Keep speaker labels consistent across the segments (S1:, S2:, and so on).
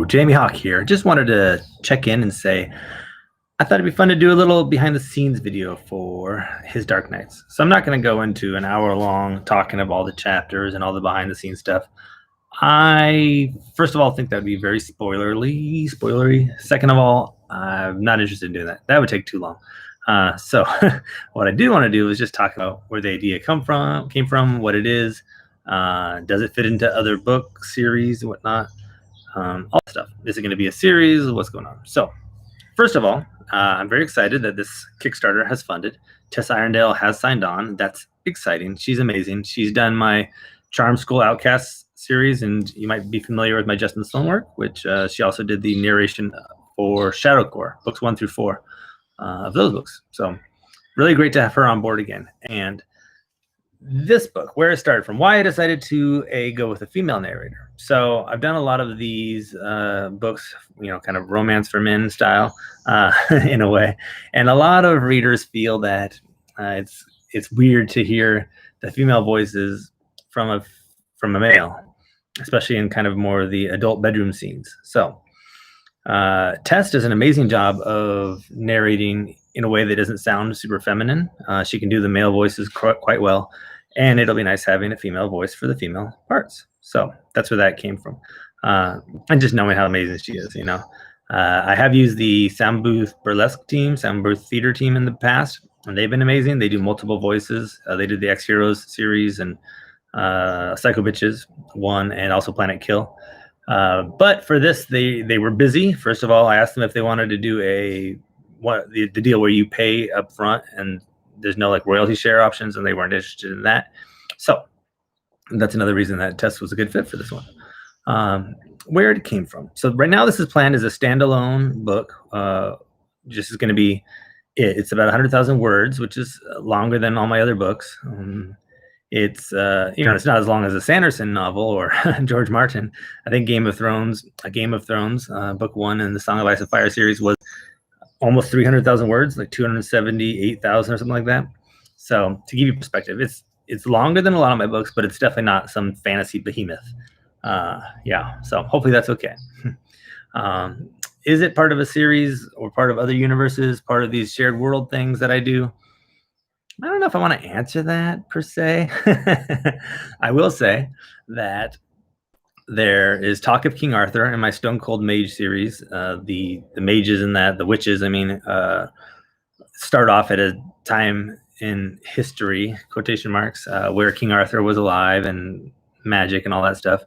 S1: Jamie Hawke here. Just wanted to check in and say I thought it'd be fun to do a little behind the scenes video for his Dark Knights. So I'm not going to go into an hour long talking of all the chapters and all the behind the scenes stuff. I first of all think that would be very spoilery. Second of all, I'm not interested in doing that. That would take too long. So what I do want to do is just talk about where the idea came from, what it is, does it fit into other book series and whatnot, all that stuff. Is it going to be a series? What's going on? So first of all, I'm very excited that this Kickstarter has funded. Tess Irondale has signed on. That's exciting. She's amazing. She's done my Charm School Outcasts series, and you might be familiar with my Justin Sloan work, which she also did the narration for Shadowcore, books 1 through 4 of those books. So really great to have her on board again. And this book, where it started from, why I decided to go with a female narrator. So I've done a lot of these books, kind of romance for men style, in a way, and a lot of readers feel that it's weird to hear the female voices from a male, especially in kind of more of the adult bedroom scenes. So Tess does an amazing job of narrating in a way that doesn't sound super feminine. She can do the male voices quite well, and it'll be nice having a female voice for the female parts. So that's where that came from. And just knowing how amazing she is, I have used the Sound Booth Burlesque team, Sound Booth Theater team in the past, and they've been amazing. They do multiple voices. They did the X Heroes series and Psycho Bitches 1 and also Planet Kill. But for this, they were busy. First of all, I asked them if they wanted to do the deal where you pay up front and there's no like royalty share options, and they weren't interested in that. So that's another reason that Tess was a good fit for this one. Where it came from. So right now this is planned as a standalone book. Just is going to be it's about 100,000 words, which is longer than all my other books. It's it's not as long as a Sanderson novel or George Martin. I think Game of Thrones, book 1 in the Song of Ice and Fire series was almost 300,000 words, like 278,000 or something like that. So to give you perspective, it's longer than a lot of my books, but it's definitely not some fantasy behemoth. So hopefully that's okay. Is it part of a series or part of other universes, part of these shared world things that I do? I don't know if I want to answer that per se. I will say that there is talk of King Arthur in my Stone Cold Mage series. The mages in that, the witches, start off at a time in history, quotation marks, where King Arthur was alive and magic and all that stuff.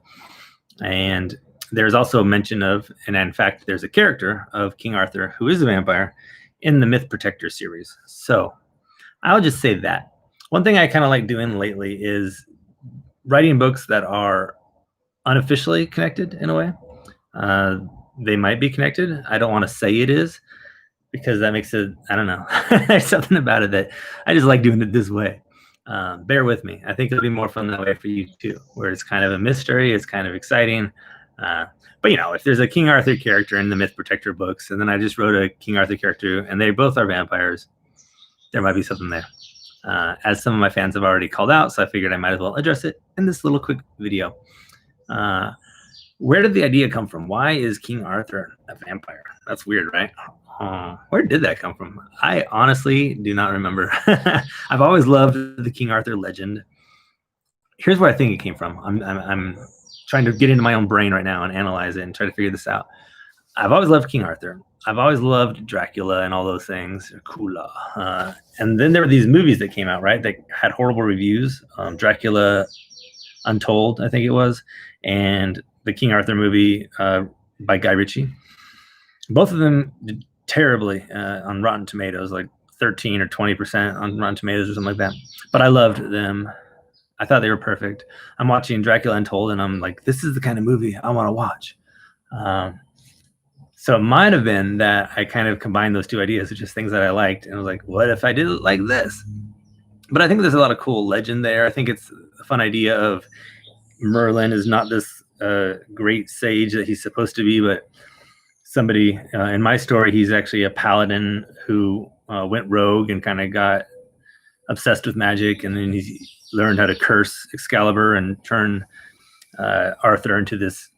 S1: And there's also a mention of, and in fact, there's a character of King Arthur who is a vampire in the Myth Protector series. So I'll just say that. One thing I kind of like doing lately is writing books that are unofficially connected in a way. They might be connected. I don't want to say it is, because that makes it, I don't know. There's something about it that I just like doing it this way. Bear with me. I think it'll be more fun that way for you too, where it's kind of a mystery. It's kind of exciting. But if there's a King Arthur character in the Myth Protector books, and then I just wrote a King Arthur character, and they both are vampires, there might be something there. As some of my fans have already called out, so I figured I might as well address it in this little quick video. Where did the idea come from? Why is King Arthur a vampire? That's weird, right? Where did that come from? I honestly do not remember. I've always loved the King Arthur legend. Here's where I think it came from. I'm trying to get into my own brain right now and analyze it and try to figure this out. I've always loved King Arthur. I've always loved Dracula and all those things. Kula. And then there were these movies that came out, right? That had horrible reviews. Dracula Untold, I think it was, and the King Arthur movie by Guy Ritchie. Both of them did terribly on Rotten Tomatoes, like 13 or 20% on Rotten Tomatoes or something like that. But I loved them. I thought they were perfect. I'm watching Dracula Untold, and I'm like, this is the kind of movie I want to watch. So it might have been that I kind of combined those two ideas, which is things that I liked, and I was like, what if I did it like this? But I think there's a lot of cool legend there. I think it's a fun idea of Merlin is not this great sage that he's supposed to be, but somebody in my story, he's actually a paladin who went rogue and kind of got obsessed with magic, and then he learned how to curse Excalibur and turn Arthur into this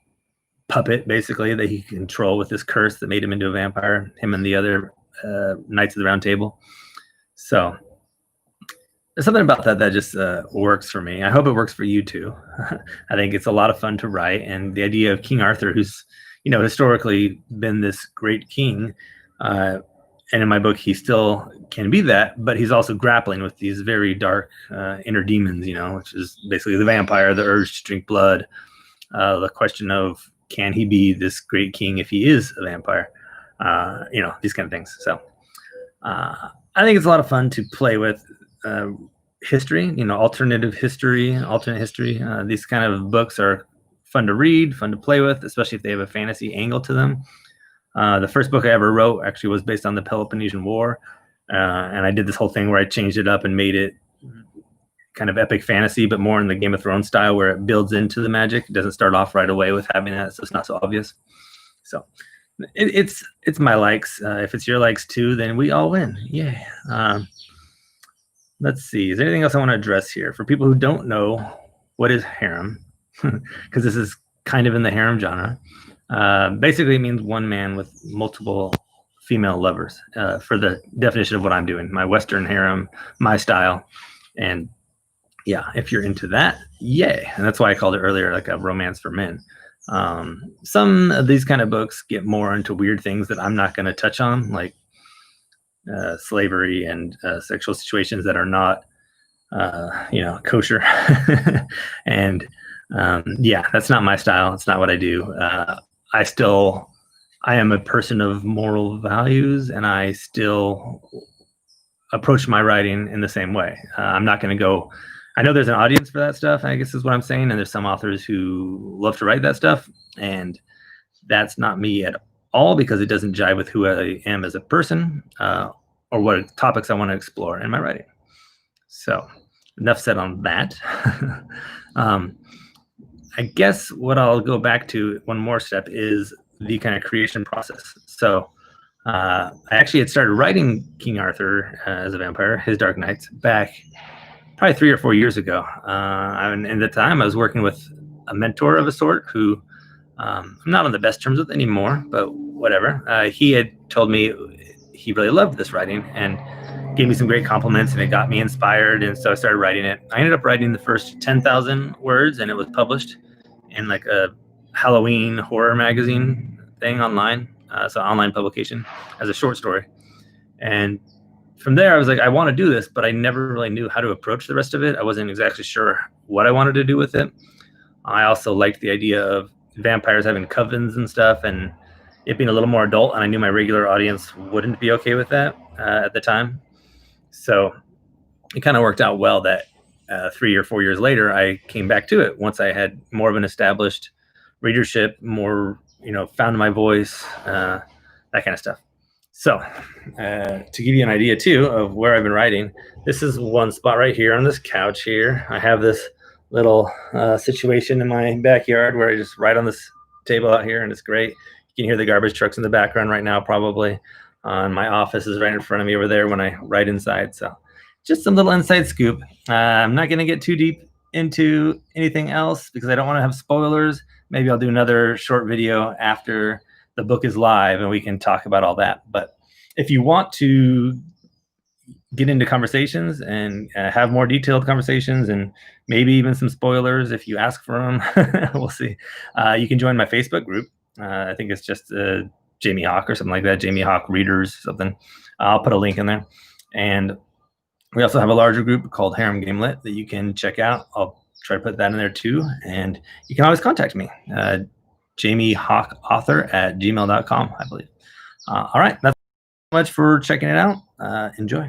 S1: puppet, basically, that he can control with this curse that made him into a vampire, him and the other Knights of the Round Table. So there's something about that just works for me. I hope it works for you too. I think it's a lot of fun to write, and the idea of King Arthur, who's historically been this great king, and in my book he still can be that, but he's also grappling with these very dark inner demons, which is basically the vampire, the urge to drink blood, the question of can he be this great king if he is a vampire, these kind of things. So I think it's a lot of fun to play with history, alternate history. These kind of books are fun to read, fun to play with, especially if they have a fantasy angle to them. The first book I ever wrote actually was based on the Peloponnesian War, and I did this whole thing where I changed it up and made it kind of epic fantasy, but more in the Game of Thrones style, where it builds into the magic. It doesn't start off right away with having that, so it's not so obvious. So it's my likes. If it's your likes too, then we all win. Yeah. Let's see. Is there anything else I want to address here for people who don't know what is harem? Because this is kind of in the harem genre. Basically, it means one man with multiple female lovers. For the definition of what I'm doing, my Western harem, my style, and yeah, if you're into that, yay! And that's why I called it earlier like a romance for men. Some of these kind of books get more into weird things that I'm not going to touch on, like slavery and sexual situations that are not kosher. And yeah, that's not my style. It's not what I do. I am a person of moral values, and I still approach my writing in the same way. I'm not going to go, I know there's an audience for that stuff, I guess is what I'm saying, and there's some authors who love to write that stuff, and that's not me at all, because it doesn't jive with who I am as a person, or what topics I want to explore in my writing. So enough said on that. I guess what I'll go back to one more step is the kind of creation process. So I actually had started writing King Arthur as a vampire, his Dark Nights, back probably 3 or 4 years ago. And at the time I was working with a mentor of a sort who I'm not on the best terms with anymore, but whatever. He had told me he really loved this writing and gave me some great compliments, and it got me inspired, and so I started writing it. I ended up writing the first 10,000 words, and it was published in like a Halloween horror magazine thing online, so online publication, as a short story. And from there I was like, I want to do this, but I never really knew how to approach the rest of it. I wasn't exactly sure what I wanted to do with it. I also liked the idea of vampires having covens and stuff, and it being a little more adult, and I knew my regular audience wouldn't be okay with that at the time. So it kind of worked out well that 3 or 4 years later, I came back to it once I had more of an established readership, more, found my voice, that kind of stuff. So to give you an idea too of where I've been writing, this is one spot right here on this couch here. I have this little situation in my backyard where I just write on this table out here, and it's great. You can hear the garbage trucks in the background right now, probably. My office is right in front of me over there when I write inside. So just some little inside scoop. I'm not going to get too deep into anything else because I don't want to have spoilers. Maybe I'll do another short video after the book is live and we can talk about all that. But if you want to get into conversations and have more detailed conversations, and maybe even some spoilers if you ask for them, we'll see. You can join my Facebook group. I think it's just Jamie Hawke or something like that. Jamie Hawke Readers, something. I'll put a link in there. And we also have a larger group called Harem Game Lit that you can check out. I'll try to put that in there too. And you can always contact me, jamiehawkeauthor@gmail.com, I believe. All right. That's so much for checking it out. Enjoy.